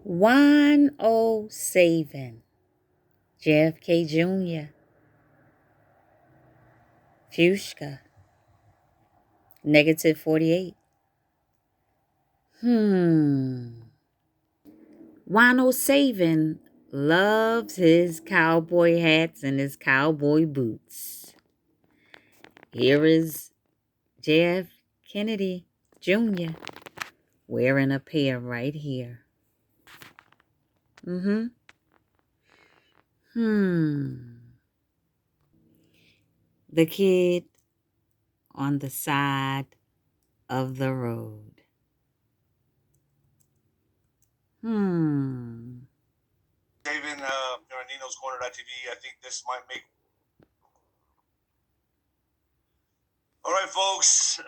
107, JFK Jr., Fuchsia, negative 48. 107 loves his cowboy hats and his cowboy boots. Here is JF Kennedy Jr. wearing a pair right here. The kid on the side of the road. David, Nino's Corner.tv. I think this might make. All right, folks.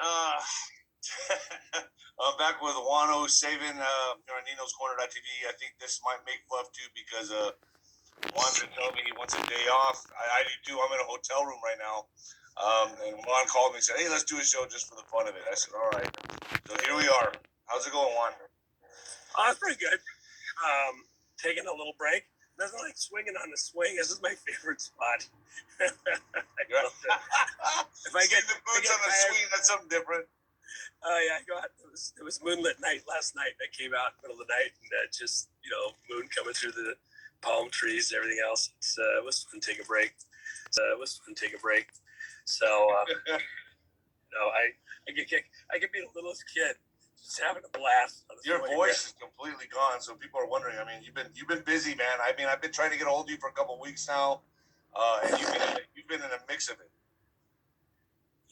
I'm back with Wano Savin, Nino's Corner.tv. I think this might make love too because Juan been telling me he wants a day off. I do too. I'm in a hotel room right now. And Juan called me and said, "Hey, let's do a show just for the fun of it." I said, "All right." So here we are. How's it going, Juan? It's pretty good. Taking a little break. Nothing like swinging on the swing. This is my favorite spot. If I get the boots on the swing, that's something different. Yeah, it was moonlit night last night. I came out in the middle of the night and just moon coming through the palm trees and everything else. It was fun to take a break. So I could be the littlest kid. Just having a blast. Your voice is completely gone, so people are wondering. I mean, you've been busy, man. I mean, I've been trying to get a hold of you for a couple of weeks now, and you've been in a mix of it.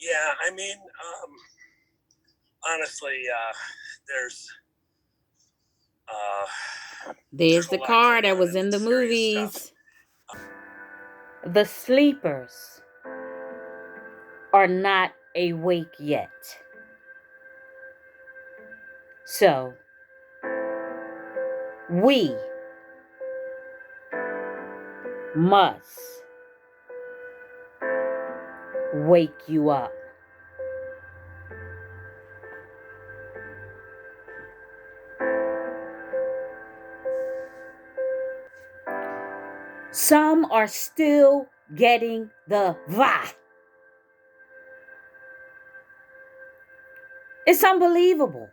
Yeah, I mean, honestly, there's the car that was in the movies. The sleepers are not awake yet. So, we must wake you up. Some are still getting the va. It's unbelievable.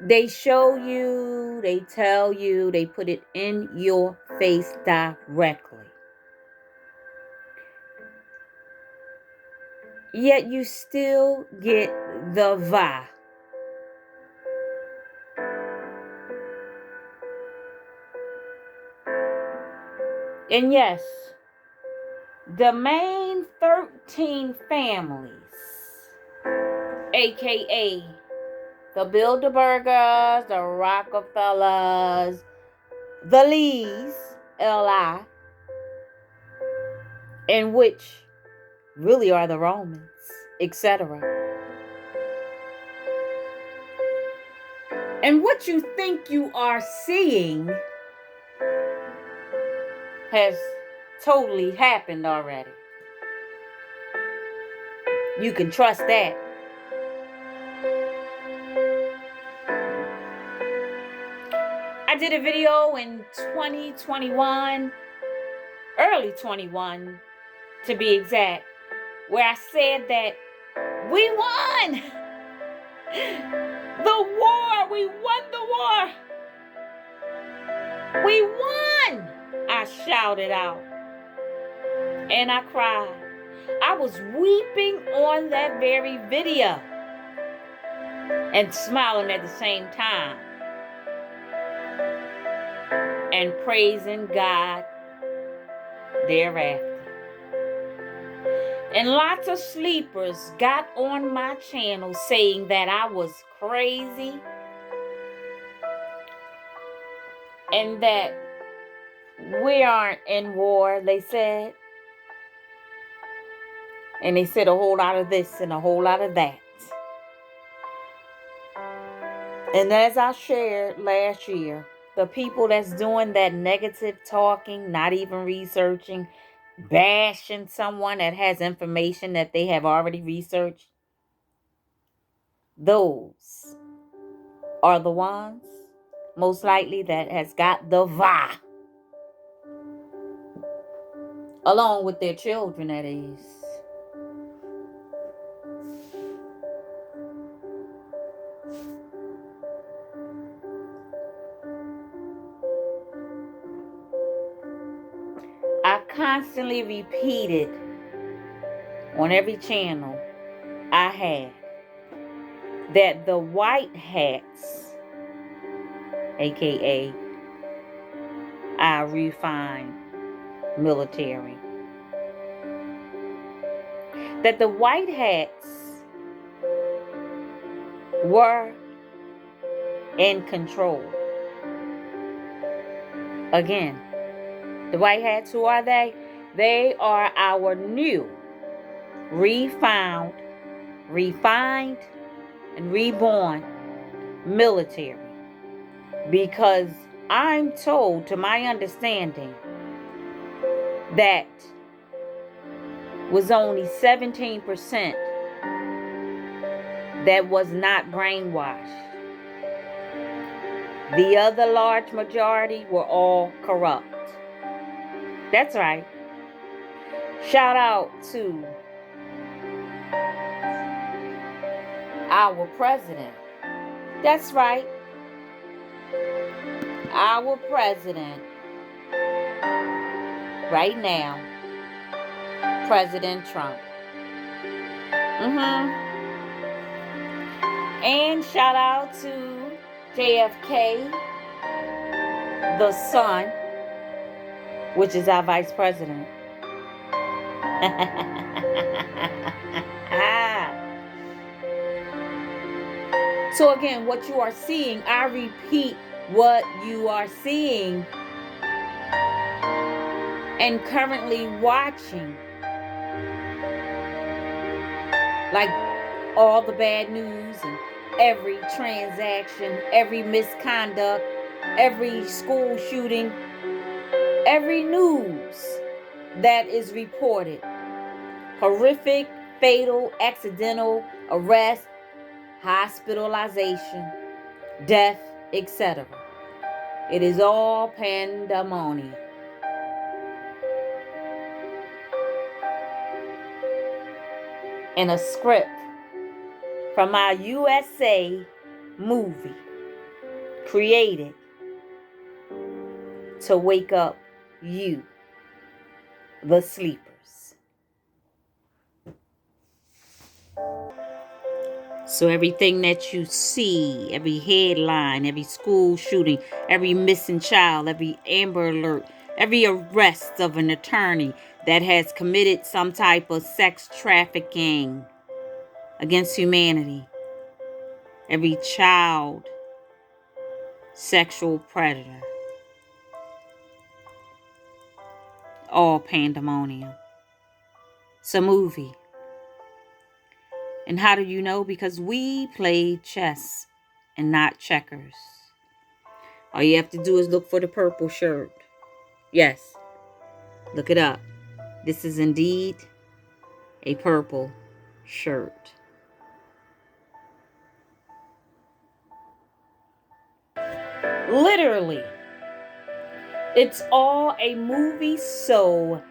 They show you, they tell you, they put it in your face directly. Yet you still get the va. And yes, the main 13 families, aka the Bilderbergers, the Rockefellers, the Lees, L.I., and which really are the Romans, etc. And what you think you are seeing has totally happened already. You can trust that. I did a video in 2021, early 21 to be exact, where I said that we won the war. We won the war. We won. I shouted out and I cried. I was weeping on that very video and smiling at the same time and praising God thereafter. And lots of sleepers got on my channel saying that I was crazy and that we aren't in war, they said. And they said a whole lot of this and a whole lot of that. And as I shared last year, the people that's doing that negative talking, not even researching, bashing someone that has information that they have already researched, those are the ones, most likely, that has got the va, along with their children, that is. I constantly repeated on every channel I had that the white hats, aka our refined military, that the white hats were in control. Again, the white hats, who are they? They are our new, refined, and reborn military. Because I'm told, to my understanding, that was only 17% that was not brainwashed. The other large majority were all corrupt. That's right. Shout out to our president. That's right. Our president right now, President Trump. And shout out to JFK, the son, which is our vice president. So again, what you are seeing, I repeat, what you are seeing and currently watching, like all the bad news and every transaction, every misconduct, every school shooting, every news that is reported, horrific, fatal, accidental, arrest, hospitalization, death, etc. It is all pandemonium. In a script from our USA movie created to wake up you, the sleepers. So everything that you see, every headline, every school shooting, every missing child, every Amber Alert, every arrest of an attorney that has committed some type of sex trafficking against humanity, every child sexual predator, all pandemonium. It's a movie. And how do you know? Because we play chess and not checkers. All you have to do is look for the purple shirt. Yes, look it up. This is indeed a purple shirt. Literally, it's all a movie, so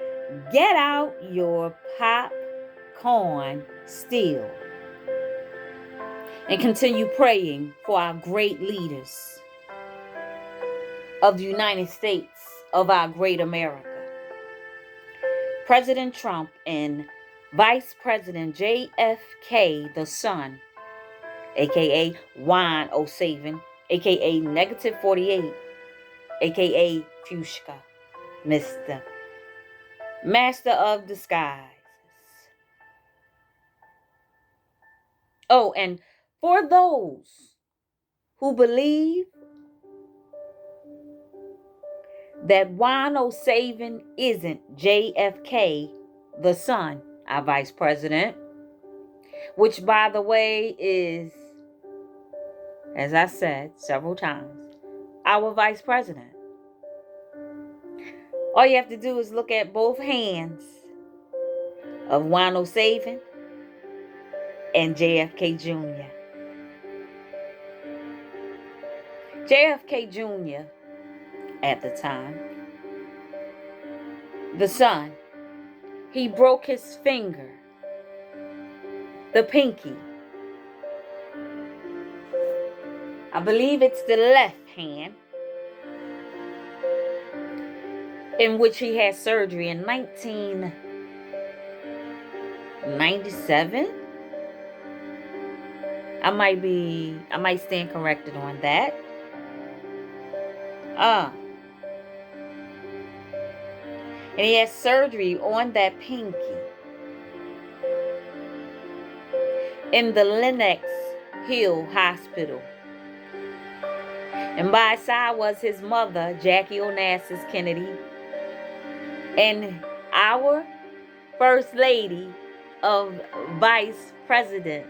get out your popcorn still and continue praying for our great leaders of the United States, of our great America. President Trump and Vice President JFK, the son, aka Juan 07, aka Negative 48, aka Fushka, Mr. Master of Disguise. Oh, and for those who believe that Juan 07 isn't JFK, the son, our vice president, which, by the way, is, as I said several times, our vice president. All you have to do is look at both hands of Juan 07 and JFK Jr. JFK Jr. at the time, the son, he broke his finger, the pinky. I believe it's the left hand, in which he had surgery in 1997. I might stand corrected on that. And he had surgery on that pinky in the Lenox Hill Hospital. And by his side was his mother, Jackie Onassis Kennedy, and our First Lady of Vice President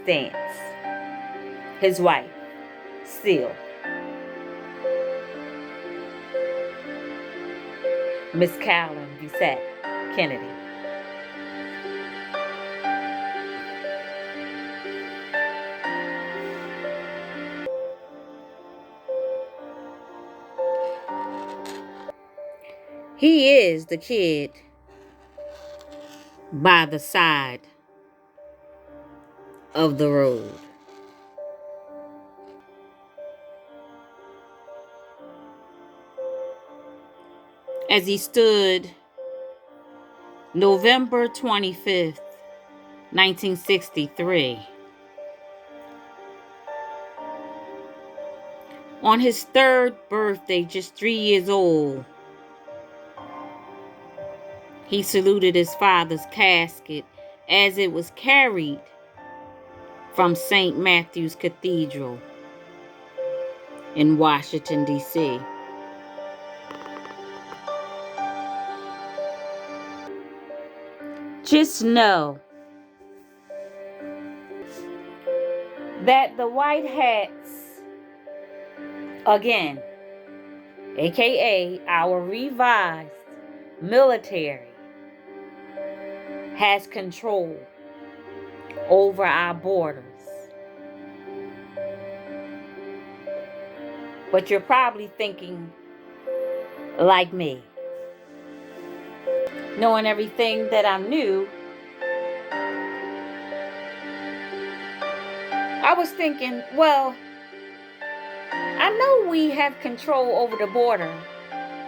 stance, his wife, still, Miss Carolyn Bessette Kennedy. He is the kid by the side of the road. As he stood November 25th, 1963, on his third birthday, just 3 years old, he saluted his father's casket as it was carried from St. Matthew's Cathedral in Washington, D.C. Just know that the White Hats, again, aka our revised military, has control over our borders. But you're probably thinking like me. Knowing everything that I knew, I was thinking, well, I know we have control over the border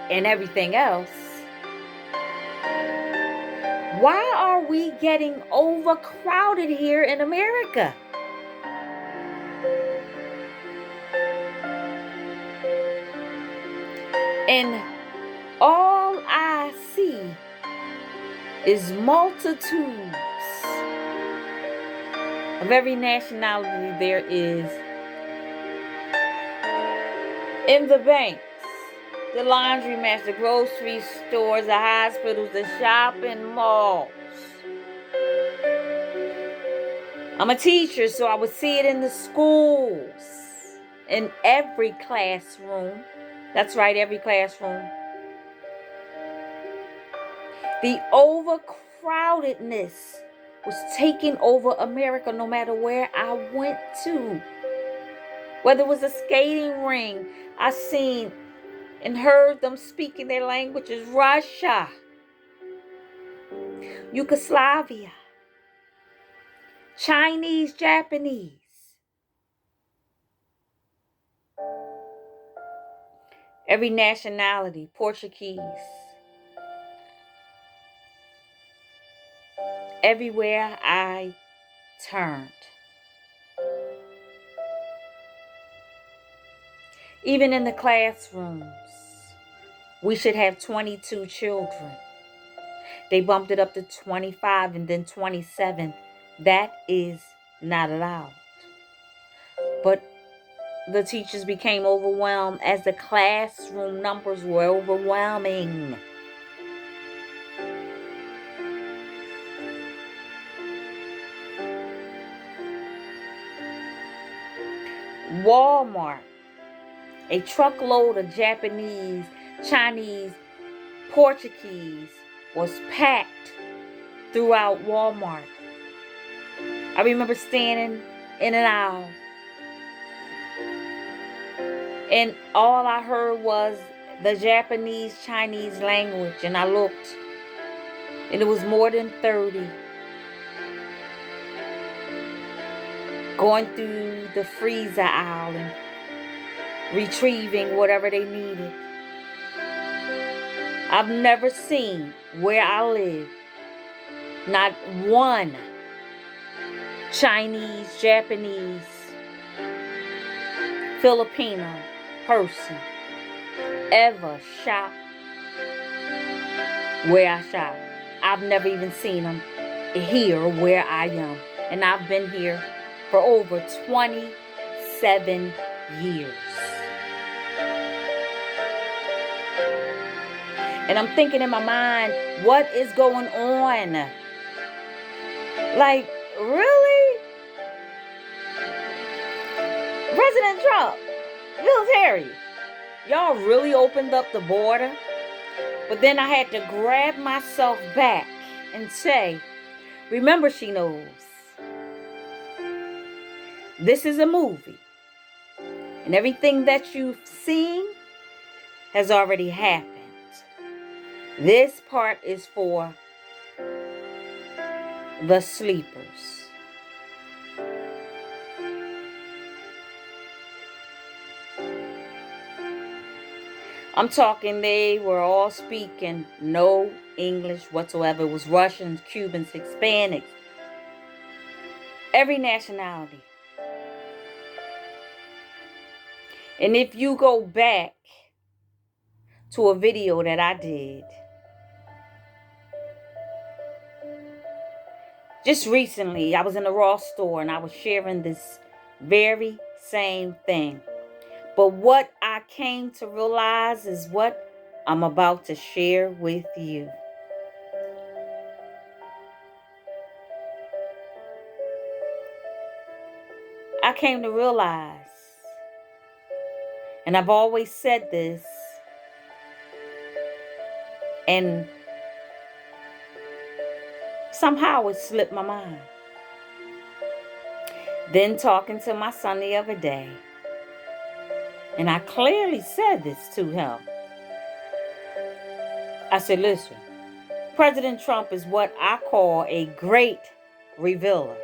and everything else. Why are we getting overcrowded here in America? And all I see is multitudes of every nationality there is in the banks, the laundromats, the grocery stores, the hospitals, the shopping malls. I'm a teacher, so I would see it in the schools, in every classroom. That's right, every classroom. The overcrowdedness was taking over America no matter where I went to. Whether it was a skating ring, I seen and heard them speaking their languages. Russia, Yugoslavia, Chinese, Japanese. Every nationality, Portuguese. Everywhere I turned. Even in the classrooms, we should have 22 children. They bumped it up to 25 and then 27. That is not allowed. But the teachers became overwhelmed as the classroom numbers were overwhelming. Walmart, a truckload of Japanese, Chinese, Portuguese was packed throughout Walmart. I remember standing in an aisle And all I heard was the Japanese Chinese language. And I looked, and it was more than 30 going through the freezer aisle and retrieving whatever they needed. I've never seen where I live not one Chinese, Japanese, Filipino person ever shop where I shop. I've never even seen them here where I am. And I've been here for over 27 years. And I'm thinking in my mind, what is going on? Like, really? President Trump, military, y'all really opened up the border? But then I had to grab myself back and say, remember, she knows. This is a movie. And everything that you've seen has already happened. This part is for the sleepers. I'm talking, they were all speaking no English whatsoever. It was Russians, Cubans, Hispanics, every nationality. And if you go back to a video that I did just recently, I was in the Ross store and I was sharing this very same thing. But what I came to realize is what I'm about to share with you. I came to realize, and I've always said this, and somehow it slipped my mind. Then talking to my son the other day, and I clearly said this to him. I said, listen, President Trump is what I call a great revealer.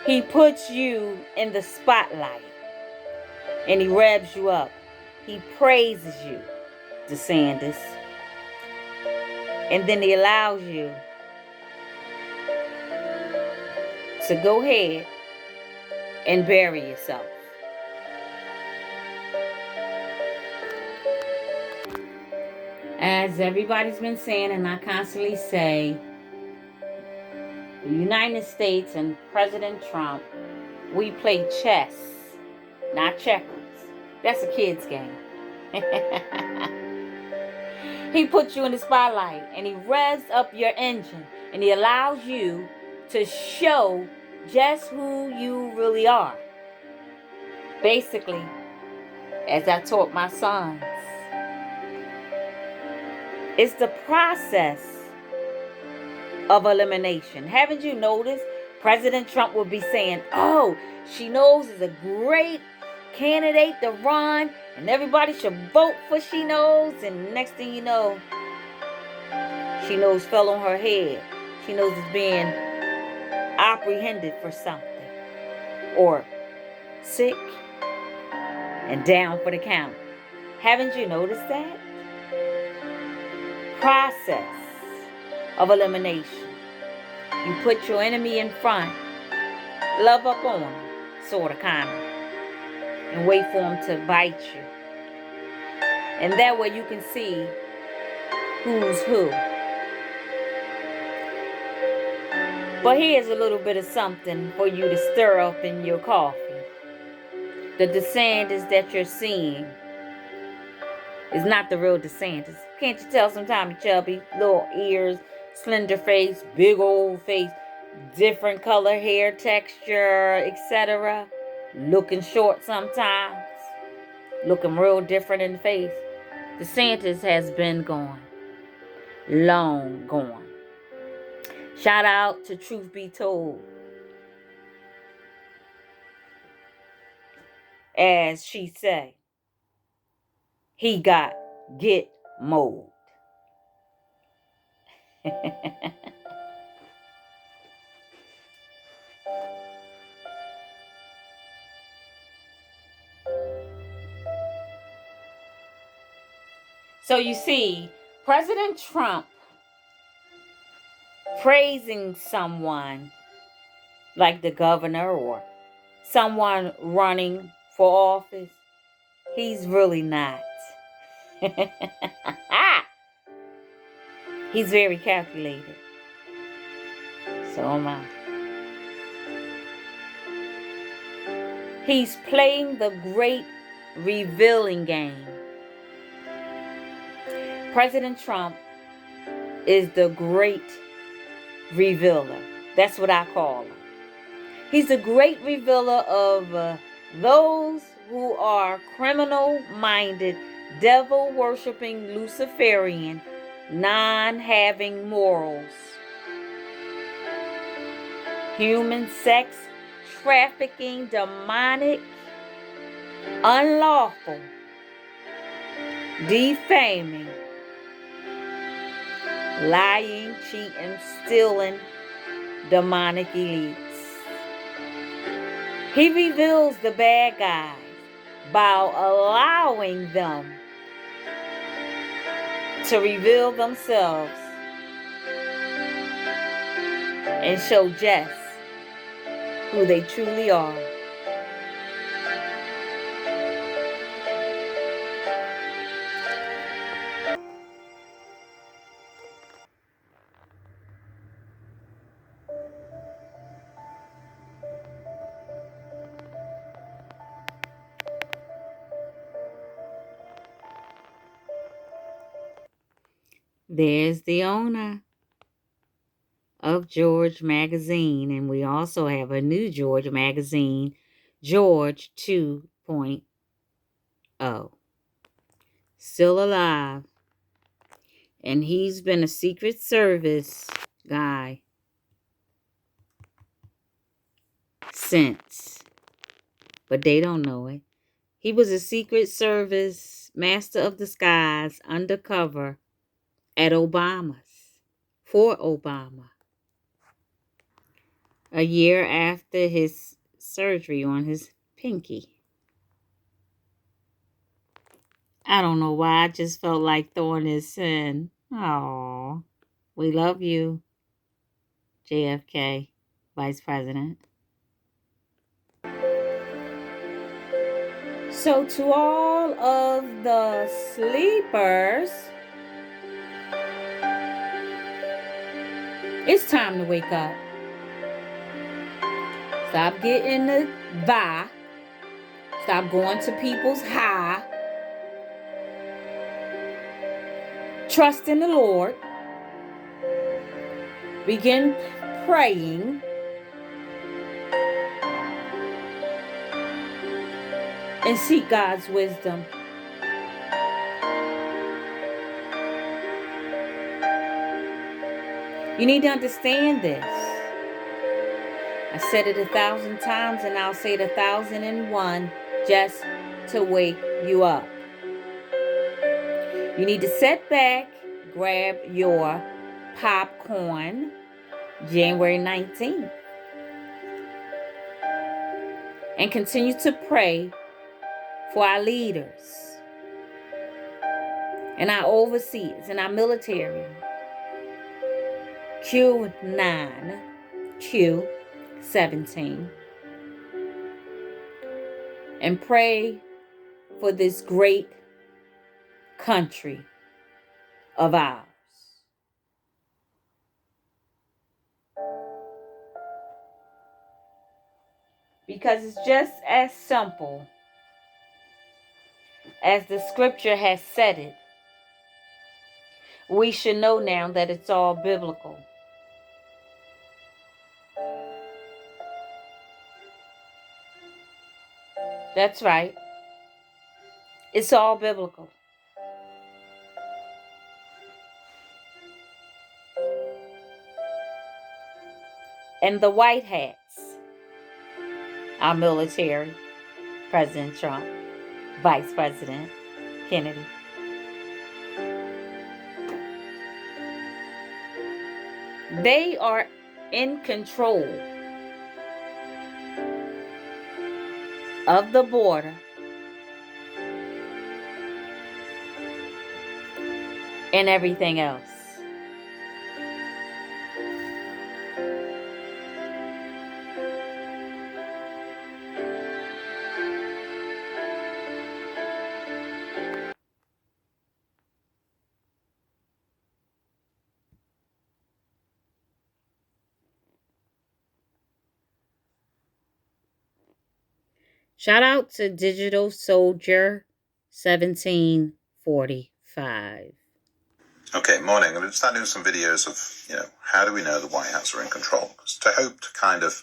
He puts you in the spotlight and he revs you up. He praises you, DeSantis. And then he allows you to go ahead and bury yourself. As everybody's been saying, and I constantly say, the United States and President Trump, we play chess, not checkers. That's a kid's game. He puts you in the spotlight and he revs up your engine and he allows you to show just who you really are. Basically, as I taught my sons, it's the process of elimination. Haven't you noticed President Trump will be saying, oh, she knows is a great candidate to run and everybody should vote for she knows, and next thing you know, she knows fell on her head. She knows is being apprehended for something or sick and down for the count. Haven't you noticed that? Process of elimination. You put your enemy in front, love up on him, sort of, kind of, and wait for him to bite you. And that way you can see who's who. But here's a little bit of something for you to stir up in your coffee. The DeSantis that you're seeing is not the real DeSantis. Can't you tell sometimes chubby, little ears, slender face, big old face, different color hair texture, etc. Looking short sometimes, looking real different in the face. DeSantis has been gone, long gone. Shout out to Truth Be Told. as she say. He got get mode. So you see, President Trump praising someone like the governor or someone running for office, he's really not. He's very calculated. So am I. He's playing the great revealing game. President Trump is the great revealer. That's what I call him. He's a great revealer of those who are criminal-minded, devil-worshiping, Luciferian, non-having morals, human sex trafficking, demonic, unlawful, defaming, lying, cheating, stealing, demonic elites. He reveals the bad guys by allowing them to reveal themselves and show just who they truly are. There's the owner of George Magazine, and we also have a new George Magazine, George 2.0. Still alive. And he's been a Secret Service guy since, but they don't know it. He was a Secret Service Master of Disguise undercover at Obama's, for Obama, a year after his surgery on his pinky. I don't know why, I just felt like throwing this in. Oh, we love you, JFK, Vice President. So to all of the sleepers, it's time to wake up. Stop getting the vibe. Stop going to people's high. Trust in the Lord. Begin praying. And seek God's wisdom. You need to understand this. I said it 1,000 times and I'll say it 1,001 just to wake you up. You need to sit back, grab your popcorn, January 19th, and continue to pray for our leaders and our overseers and our military. Q9, Q17. And pray for this great country of ours. Because it's just as simple as the scripture has said it. We should know now that it's all biblical. That's right. It's all biblical. And the white hats, our military, President Trump, Vice President Kennedy. They are in control of the border and everything else. Shout out to Digital Soldier 1745. Okay, morning. I'm going to start doing some videos of, how do we know the White Hats are in control? To hope to kind of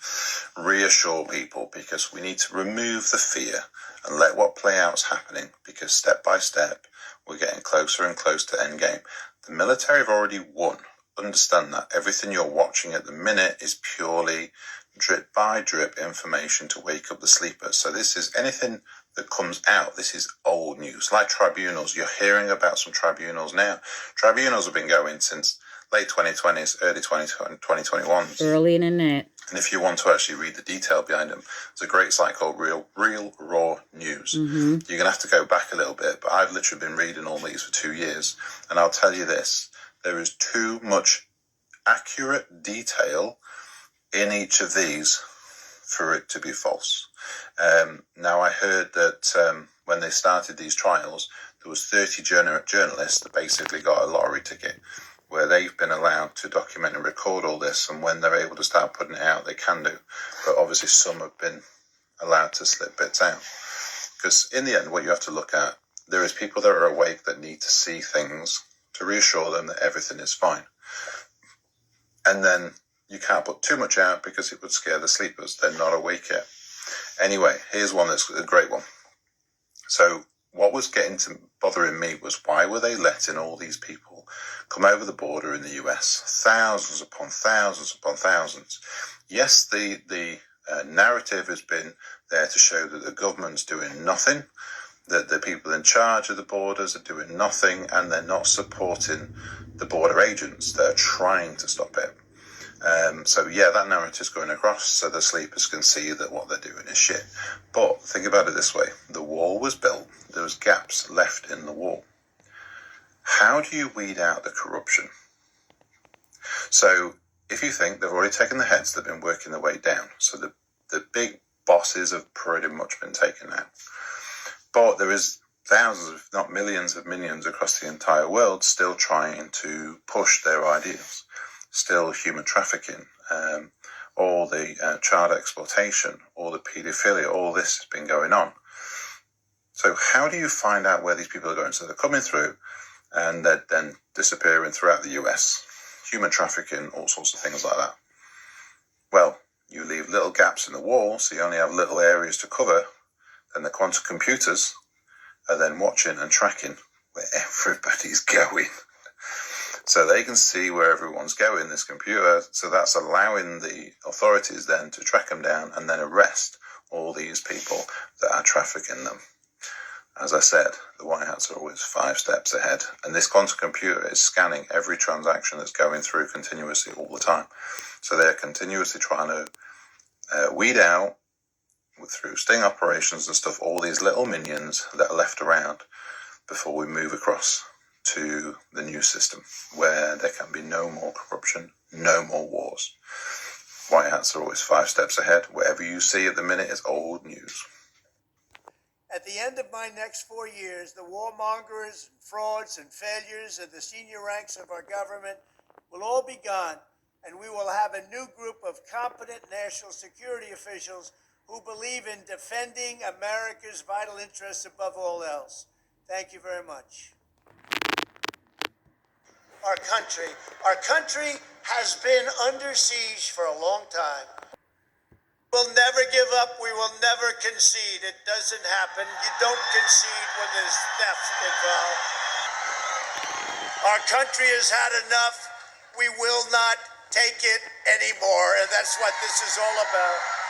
reassure people, because we need to remove the fear and let what play out's happening, because step by step, we're getting closer and closer to endgame. The military have already won. Understand that. Everything you're watching at the minute is purely drip by drip information to wake up the sleepers. So this is anything that comes out. This is old news, like tribunals. You're hearing about some tribunals now. Tribunals have been going since late 2020s, early 2021s. Earlier than that. And if you want to actually read the detail behind them, there's a great site called Real Raw News. Mm-hmm. You're going to have to go back a little bit, but I've literally been reading all these for 2 years. And I'll tell you this, there is too much accurate detail in each of these for it to be false. Now, I heard that when they started these trials, there was 30 journalists that basically got a lottery ticket where they've been allowed to document and record all this, and when they're able to start putting it out, they can do. But obviously some have been allowed to slip bits out. Because in the end, what you have to look at, there is people that are awake that need to see things to reassure them that everything is fine. And then you can't put too much out because it would scare the sleepers. They're not awake yet. Anyway, here's one that's a great one. So what was bothering me was, why were they letting all these people come over the border in the US? Thousands upon thousands upon thousands. Yes, the narrative has been there to show that the government's doing nothing, that the people in charge of the borders are doing nothing, and they're not supporting the border agents that are trying to stop it. So that narrative's going across so the sleepers can see that what they're doing is shit. But think about it this way. The wall was built. There was gaps left in the wall. How do you weed out the corruption? So if you think they've already taken the heads, they've been working their way down. So the big bosses have pretty much been taken out. But there is thousands, if not millions of minions across the entire world still trying to push their ideas. Still human trafficking, all the child exploitation, all the paedophilia, all this has been going on. So how do you find out where these people are going? So they're coming through and they're then disappearing throughout the US. Human trafficking, all sorts of things like that. Well, you leave little gaps in the wall, so you only have little areas to cover. Then the quantum computers are then watching and tracking where everybody's going. So they can see where everyone's going, this computer. So that's allowing the authorities then to track them down and then arrest all these people that are trafficking them. As I said, the White Hats are always 5 steps ahead. And this quantum computer is scanning every transaction that's going through continuously all the time. So they're continuously trying to weed out, through sting operations and stuff, all these little minions that are left around before we move across to the new system, where there can be no more corruption, no more wars. White Hats are always 5 steps ahead. Whatever you see at the minute is old news. At the end of my next 4 years, the warmongers, frauds, and failures of the senior ranks of our government will all be gone, and we will have a new group of competent national security officials who believe in defending America's vital interests above all else. Thank you very much. Our country has been under siege for a long time. We'll never give up. We will never concede. It doesn't happen. You don't concede when there's theft involved. Our country has had enough. We will not take it anymore, and that's what this is all about.